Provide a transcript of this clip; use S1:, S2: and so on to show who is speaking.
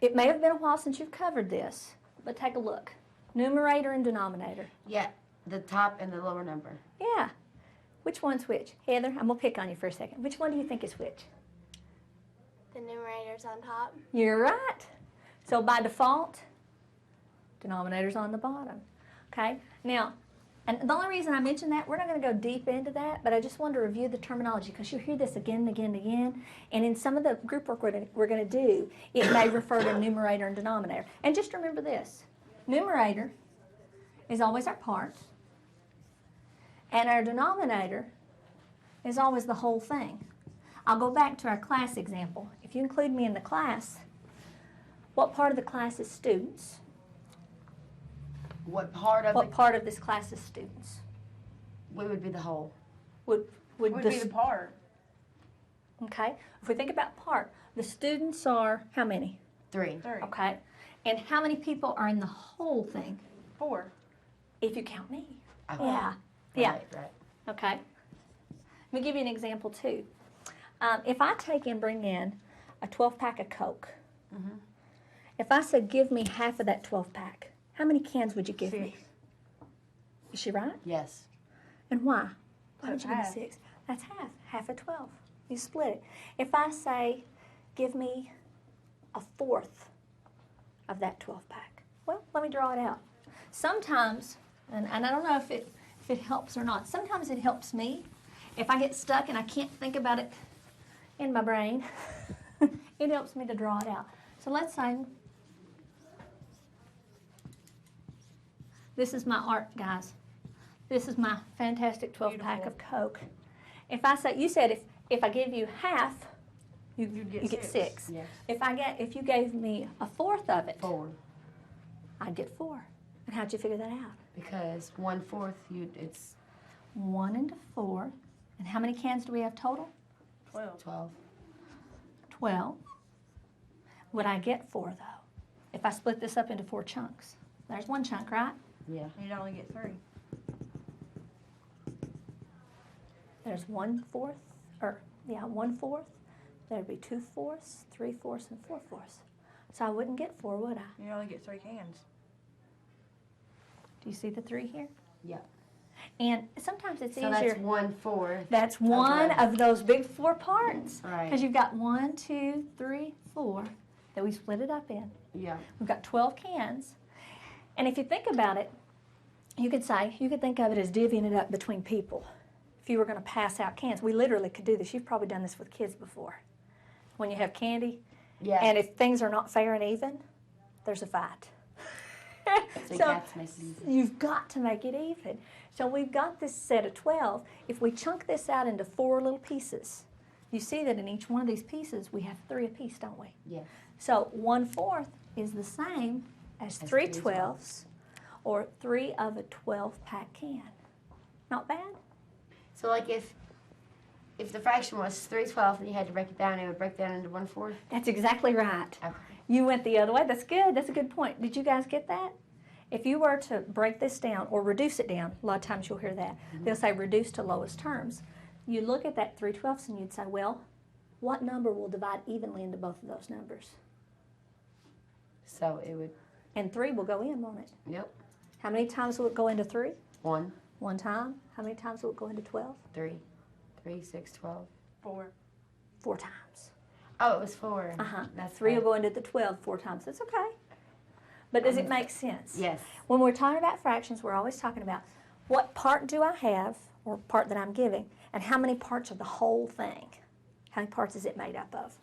S1: It may have been a while since you've covered this, but take a look. Numerator and denominator.
S2: Yeah, the top and the lower number.
S1: Yeah. Which one's which? Heather, I'm going to pick on you for a second. Which one do you think is which?
S3: The numerator's on top.
S1: You're right. So by default, denominator's on the bottom. Okay? Now, and the only reason I mention that, we're not going to go deep into that, but I just wanted to review the terminology because you'll hear this again and again and again. And in some of the group work we're going to do, it may refer to numerator and denominator. And just remember this. Numerator is always our part, and our denominator is always the whole thing. I'll go back to our class example. If you include me in the class, what part of the class is students?
S2: What part of
S1: What part of this class is students?
S2: we would be the whole.
S1: Would
S4: Would be the part.
S1: Okay. If we think about part, the students are how many?
S2: 3.
S4: 3.
S1: Okay. And how many people are in the whole thing?
S4: 4.
S1: If you count me.
S2: Okay.
S1: Yeah. Yeah.
S2: Right.
S1: Okay. Let me give you an example too. If I take and bring in a 12-pack of Coke, if I said give me half of that 12-pack, how many cans would you give me?
S4: 6.
S1: Is she right?
S2: Yes.
S1: And why? Why would
S4: That's
S1: you give me
S4: half.
S1: 6? That's half. Half of 12. You split it. If I say give me a fourth of that 12-pack, well, let me draw it out. Sometimes, and I don't know if it helps or not, sometimes it helps me. If I get stuck and I can't think about it in my brain, it helps me to draw it out. So let's say this is my art, guys. This is my fantastic 12-pack of Coke. If I say, you said if I give you half, you get 6.
S2: Yes.
S1: If you gave me a fourth of it,
S2: 4.
S1: I'd get 4. And how'd you figure that out?
S2: Because 1/4, it's
S1: 1 into 4. And how many cans do we have total?
S4: 12.
S2: 12.
S1: 12. Would I get 4 though? If I split this up into 4 chunks. There's one chunk, right?
S2: Yeah.
S4: You'd only get 3.
S1: There's 1/4, 1/4. There'd be 2/4, 3/4, and 4/4. So I wouldn't get 4, would I?
S4: You only get 3 cans.
S1: Do you see the 3 here?
S2: Yeah.
S1: And sometimes it's
S2: So
S1: easier.
S2: that's 1/4.
S1: That's one
S2: Okay.
S1: of those big 4 parts.
S2: Right.
S1: Because you've got 1, 2, 3, 4 that we split it up in.
S2: Yeah.
S1: We've got 12 cans. And if you think about it, you could think of it as divvying it up between people. If you were going to pass out cans, we literally could do this. You've probably done this with kids before. When you have candy,
S2: Yeah.
S1: and if things are not fair and even, there's a fight.
S2: So you got to make it easy.
S1: You've got to make it even. So we've got this set of 12. If we chunk this out into 4 little pieces, you see that in each one of these pieces we have 3 apiece, don't we?
S2: Yeah.
S1: So 1/4 is the same as 3 12ths, or 3 of a 12-pack can. Not bad?
S2: So like if the fraction was 3/12 and you had to break it down, it would break down into 1/4.
S1: That's exactly right.
S2: Okay.
S1: You went the other way. That's good. That's a good point. Did you guys get that? If you were to break this down or reduce it down, a lot of times you'll hear that. They'll say reduce to lowest terms. You look at that 3/12 and you'd say, well, what number will divide evenly into both of those numbers?
S2: So it would.
S1: And 3 will go in, won't it?
S2: Yep.
S1: How many times will it go into 3?
S2: 1,
S1: 1 time. How many times will it go into 12?
S2: 3, 3, 6, 12.
S4: 4.
S1: 4 times.
S2: Oh, it was 4.
S1: That's 3 will go into the 12 4 times. That's okay. But does it make sense?
S2: Yes.
S1: When we're talking about fractions, we're always talking about what part do I have, or part that I'm giving, and how many parts of the whole thing. How many parts is it made up of?